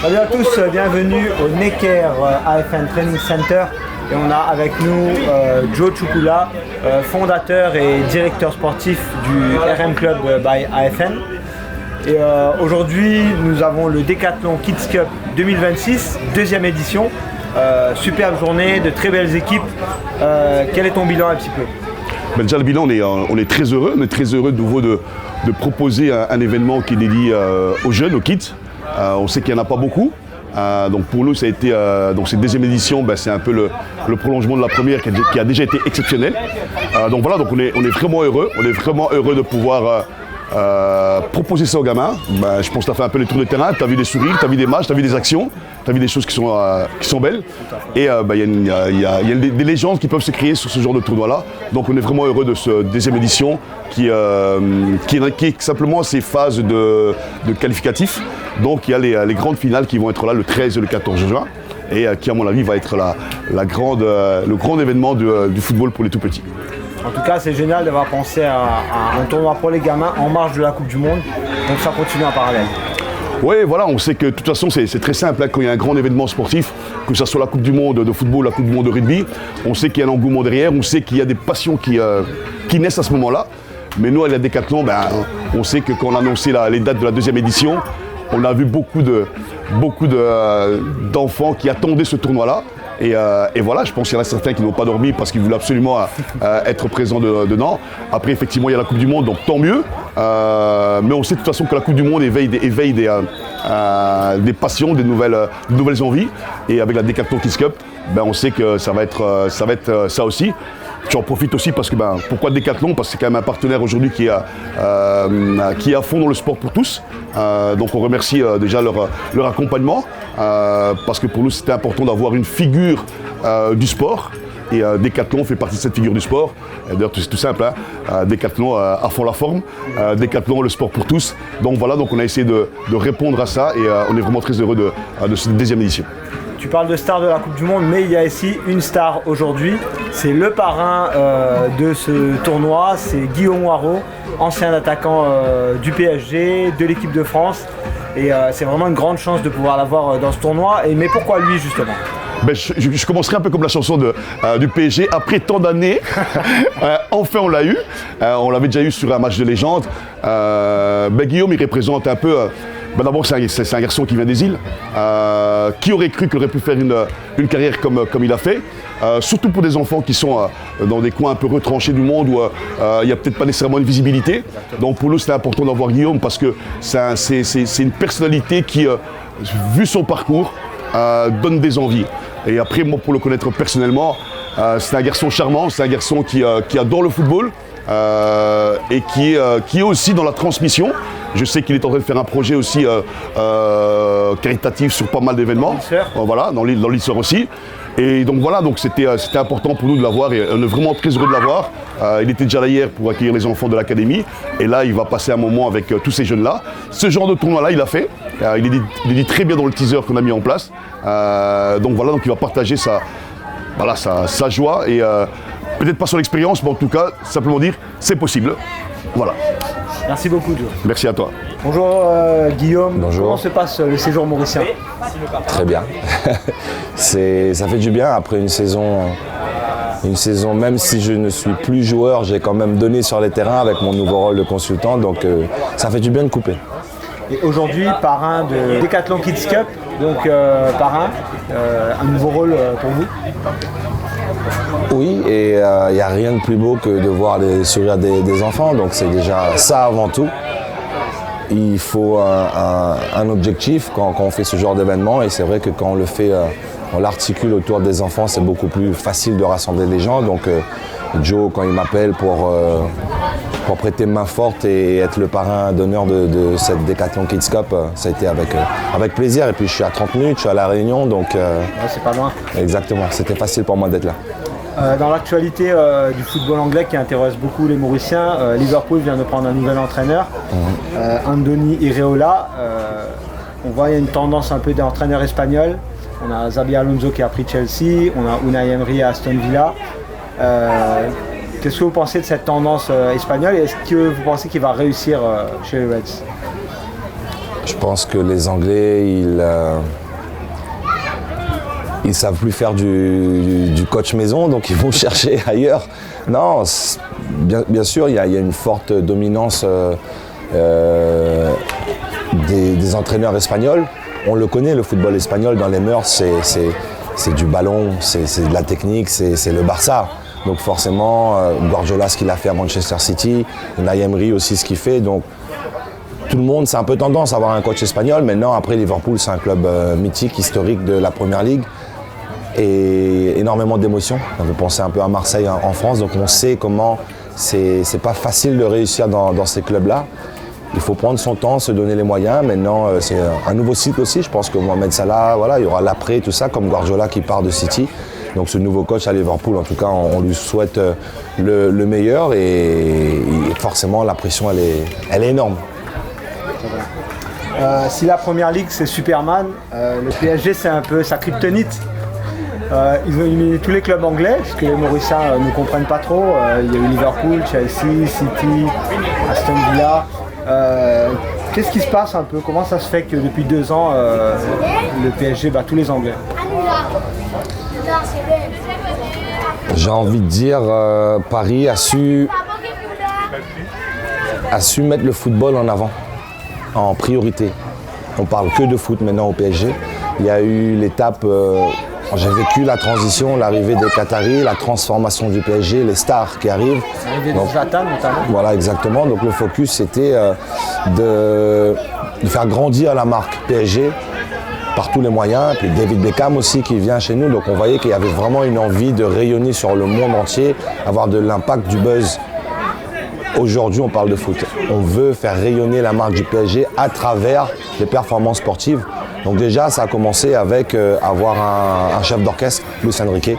Salut à tous, bienvenue au Necker AFN Training Center et on a avec nous Joe Chukula, fondateur et directeur sportif du RM Club by AFN. Et aujourd'hui nous avons le Decathlon Kids Cup 2026, deuxième édition. Superbe journée, de très belles équipes. Quel est ton bilan un petit peu? Déjà le bilan, on est très heureux. On est très heureux de nouveau de proposer un événement qui est dédié aux jeunes, aux kids. On sait qu'il n'y en a pas beaucoup. Donc pour nous, ça a été, donc cette deuxième édition, c'est un peu le prolongement de la première qui a déjà été exceptionnelle. Donc voilà, donc on est vraiment heureux. On est vraiment heureux de pouvoir proposer ça aux gamins. Je pense que tu as fait un peu les tours de terrain, tu as vu des sourires, tu as vu des matchs, tu as vu des actions, tu as vu des choses qui sont belles. Et il y a des légendes qui peuvent se créer sur ce genre de tournoi-là. Donc on est vraiment heureux de cette deuxième édition qui est simplement ces phases de qualificatifs. Donc il y a les grandes finales qui vont être là le 13 et le 14 juin et qui à mon avis va être le grand événement du football pour les tout petits. En tout cas, c'est génial d'avoir pensé à un tournoi pour les gamins en marge de la Coupe du Monde. Donc ça continue en parallèle. Oui, voilà, on sait que de toute façon, c'est très simple. Quand il y a un grand événement sportif, que ce soit la Coupe du Monde de football, la Coupe du Monde de rugby, on sait qu'il y a un engouement derrière, on sait qu'il y a des passions qui naissent à ce moment-là. Mais nous, à la Decathlon, on sait que quand on a annoncé les dates de la deuxième édition, on a vu beaucoup d'enfants qui attendaient ce tournoi-là. Et voilà, je pense qu'il y en a certains qui n'ont pas dormi parce qu'ils voulaient absolument être présents dedans. Après, effectivement, il y a la Coupe du Monde, donc tant mieux. Mais on sait de toute façon que la Coupe du Monde éveille des passions, des nouvelles envies. Et avec la Decathlon Kids Cup, on sait que ça va être ça aussi. Tu en profites aussi parce que, pourquoi Decathlon? Parce que c'est quand même un partenaire aujourd'hui qui est à fond dans le sport pour tous. Donc on remercie déjà leur accompagnement parce que pour nous c'était important d'avoir une figure du sport. Et Decathlon fait partie de cette figure du sport. D'ailleurs c'est tout simple, Decathlon à fond la forme, Decathlon le sport pour tous. Donc voilà, donc on a essayé de répondre à ça et on est vraiment très heureux de cette deuxième édition. Tu parles de star de la Coupe du Monde, mais il y a ici une star aujourd'hui. C'est le parrain de ce tournoi, c'est Guillaume Waro, ancien attaquant du PSG, de l'équipe de France. Et c'est vraiment une grande chance de pouvoir l'avoir dans ce tournoi. Mais pourquoi lui justement? Je commencerai un peu comme la chanson du PSG. Après tant d'années, enfin on l'a eu. On l'avait déjà eu sur un match de légende. Guillaume, il représente un peu... D'abord, c'est un garçon qui vient des îles. Qui aurait cru qu'il aurait pu faire une carrière comme il a fait, surtout pour des enfants qui sont dans des coins un peu retranchés du monde où il n'y a peut-être pas nécessairement une visibilité. Donc pour nous, c'était important d'avoir Guillaume parce que c'est une personnalité qui, vu son parcours, donne des envies. Et après, moi, pour le connaître personnellement, c'est un garçon charmant, c'est un garçon qui adore le football et qui est aussi dans la transmission. Je sais qu'il est en train de faire un projet aussi caritatif sur pas mal d'événements. Voilà, dans l'histoire aussi. Et donc voilà, donc c'était important pour nous de l'avoir et on est vraiment très heureux de l'avoir. Il était déjà là hier pour accueillir les enfants de l'académie et là il va passer un moment avec tous ces jeunes-là. Ce genre de tournoi-là, il a fait. Il est dit très bien dans le teaser qu'on a mis en place. Donc voilà, donc il va partager sa joie et peut-être pas son expérience, mais en tout cas simplement dire c'est possible. Voilà. Merci beaucoup Joe. Merci à toi. Bonjour Guillaume. Bonjour. Comment se passe le séjour mauricien? Très bien. Ça fait du bien après une saison, même si je ne suis plus joueur, j'ai quand même donné sur les terrains avec mon nouveau rôle de consultant, donc ça fait du bien de couper. Et aujourd'hui, parrain de Decathlon Kids Cup, donc parrain, un nouveau rôle pour vous? Oui, et il n'y a rien de plus beau que de voir les sourires des enfants, donc c'est déjà ça avant tout. Il faut un objectif quand on fait ce genre d'événement et c'est vrai que quand on le fait, on l'articule autour des enfants, c'est beaucoup plus facile de rassembler les gens. Donc Joe, quand il m'appelle pour prêter main forte et être le parrain d'honneur de cette Decathlon Kids Cup, ça a été avec plaisir. Et puis je suis à 30 minutes, je suis à La Réunion, donc c'est pas loin. Exactement, c'était facile pour moi d'être là. Dans l'actualité du football anglais qui intéresse beaucoup les Mauriciens, Liverpool vient de prendre un nouvel entraîneur, Andoni Iraola. On voit qu'il y a une tendance un peu d'entraîneur espagnol. On a Xabi Alonso qui a pris Chelsea, on a Unai Emery à Aston Villa. Qu'est-ce que vous pensez de cette tendance espagnole et est-ce que vous pensez qu'il va réussir chez les Reds? Je pense que les Anglais, ils savent plus faire du coach maison, donc ils vont chercher ailleurs. Non, bien sûr, il y a une forte dominance des entraîneurs espagnols. On le connaît, le football espagnol, dans les mœurs, c'est du ballon, c'est de la technique, c'est le Barça. Donc forcément, Guardiola, ce qu'il a fait à Manchester City, Unai Emery aussi ce qu'il fait. Donc tout le monde, c'est un peu tendance à avoir un coach espagnol. Maintenant, après, Liverpool, c'est un club mythique, historique de la Première Ligue. Et énormément d'émotions. On peut penser un peu à Marseille en France, donc on sait comment c'est pas facile de réussir dans ces clubs-là. Il faut prendre son temps, se donner les moyens. Maintenant, c'est un nouveau cycle aussi. Je pense que Mohamed Salah, voilà, il y aura l'après, tout ça, comme Guardiola qui part de City. Donc ce nouveau coach à Liverpool, en tout cas, on lui souhaite le meilleur et forcément la pression, elle est énorme. Si la Première Ligue c'est Superman, le PSG c'est un peu sa kryptonite. Ils ont éliminé tous les clubs anglais, ce que les Mauriciens ne comprennent pas trop. Il y a eu Liverpool, Chelsea, City, Aston Villa. Qu'est-ce qui se passe un peu? Comment ça se fait que depuis 2 ans, le PSG bat tous les Anglais? J'ai envie de dire, Paris a su mettre le football en avant, en priorité. On parle que de foot maintenant au PSG. Il y a eu l'étape... j'ai vécu la transition, l'arrivée des Qataris, la transformation du PSG, les stars qui arrivent. L'arrivée de Zlatan notamment. Voilà, exactement. Donc le focus, c'était de faire grandir la marque PSG par tous les moyens. Et puis David Beckham aussi qui vient chez nous. Donc on voyait qu'il y avait vraiment une envie de rayonner sur le monde entier, avoir de l'impact, du buzz. Aujourd'hui, on parle de foot. On veut faire rayonner la marque du PSG à travers les performances sportives. Donc déjà, ça a commencé avec avoir un chef d'orchestre, Luis Enrique,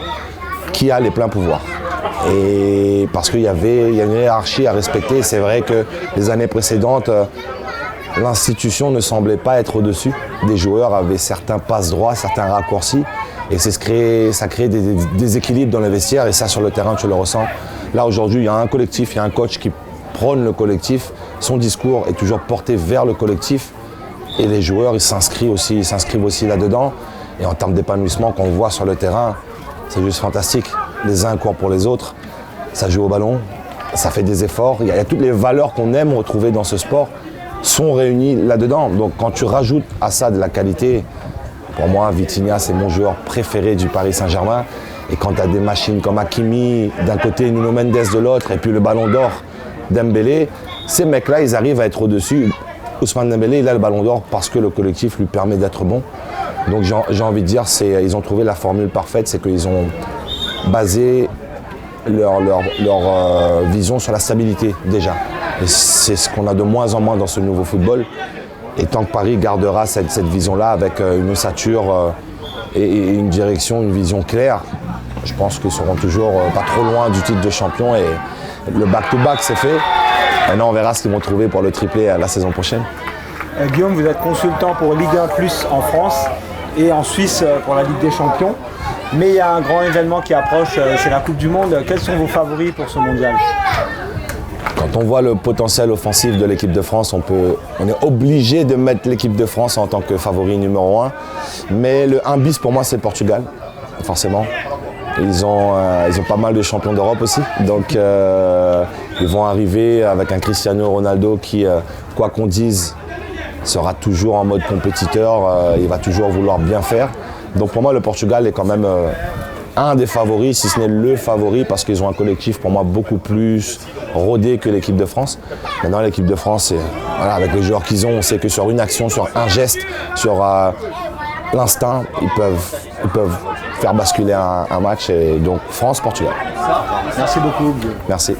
qui a les pleins pouvoirs. Et parce qu'il y a une hiérarchie à respecter. C'est vrai que les années précédentes, l'institution ne semblait pas être au-dessus. Des joueurs avaient certains passe-droits, certains raccourcis. Et ça crée des déséquilibres dans les vestiaires. Et ça, sur le terrain, tu le ressens. Là, aujourd'hui, il y a un collectif, il y a un coach qui prône le collectif. Son discours est toujours porté vers le collectif. Et les joueurs, ils s'inscrivent aussi là-dedans. Et en termes d'épanouissement qu'on voit sur le terrain, c'est juste fantastique. Les uns courent pour les autres, ça joue au ballon, ça fait des efforts. Il y a toutes les valeurs qu'on aime retrouver dans ce sport sont réunies là-dedans. Donc quand tu rajoutes à ça de la qualité, pour moi, Vitinha, c'est mon joueur préféré du Paris Saint-Germain. Et quand tu as des machines comme Hakimi d'un côté, Nuno Mendes de l'autre, et puis le ballon d'or Dembélé, ces mecs-là, ils arrivent à être au-dessus. Ousmane Dembélé, il a le ballon d'or parce que le collectif lui permet d'être bon. Donc j'ai envie de dire, ils ont trouvé la formule parfaite, c'est qu'ils ont basé leur vision sur la stabilité déjà. Et c'est ce qu'on a de moins en moins dans ce nouveau football. Et tant que Paris gardera cette vision-là avec une ossature et une direction, une vision claire, je pense qu'ils seront toujours pas trop loin du titre de champion. Et le back-to-back, c'est fait. Maintenant, on verra ce qu'ils vont trouver pour le triplé la saison prochaine. Guillaume, vous êtes consultant pour Ligue 1+ en France et en Suisse pour la Ligue des Champions. Mais il y a un grand événement qui approche, c'est la Coupe du Monde. Quels sont vos favoris pour ce mondial? Quand on voit le potentiel offensif de l'équipe de France, on est obligé de mettre l'équipe de France en tant que favori numéro 1. Mais le 1 bis pour moi, c'est le Portugal, forcément. Ils ont pas mal de champions d'Europe aussi. Donc ils vont arriver avec un Cristiano Ronaldo qui, quoi qu'on dise, sera toujours en mode compétiteur. Il va toujours vouloir bien faire. Donc pour moi, le Portugal est quand même un des favoris, si ce n'est le favori, parce qu'ils ont un collectif pour moi beaucoup plus rodé que l'équipe de France. Maintenant, l'équipe de France, voilà, avec les joueurs qu'ils ont, on sait que sur une action, sur un geste, sur l'instinct, ils peuvent faire basculer un match. Et donc France-Portugal. Merci beaucoup. Merci.